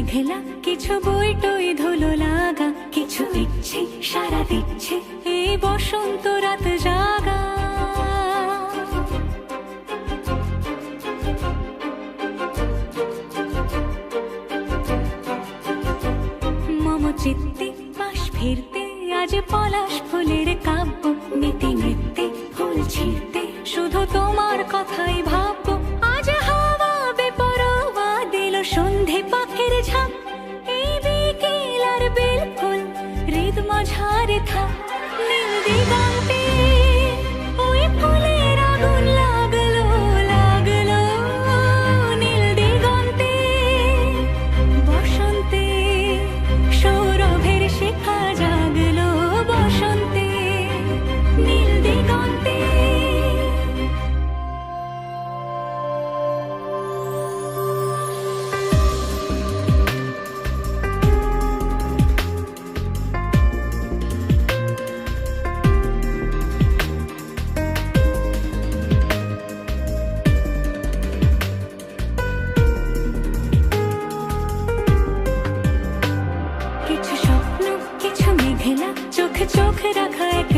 মেঘলা, কিছু বই টই ধুলো লাগা, কিছু ইচ্ছে সারা দিচ্ছে এই বসন্ত রাত জাগা। মম চিত্তে পাশ ফিরতে আজ পলাশ ফুলের কাব্য, নীতি নৃত্যে ফুল ছিঁড়তে শুধু তোমার কথাই ভাববো। আজ হাওয়া বেপরোয়া দিল সন্ধে পাখির ঝাঁক, এই বিকেল আর বেল ফুল হৃদ মাঝারে থাক। নীল দিগন্তে ওই ফুলের আগুন লাগলো লাগলো, নীল দিগন্তে বসন্তে সৌরভের শিখা জাগলো, বসন্তে নীল দিগন্তে। কিছু স্বপ্ন, কিছু মেঘলা, চোখে চোখে রাখা এক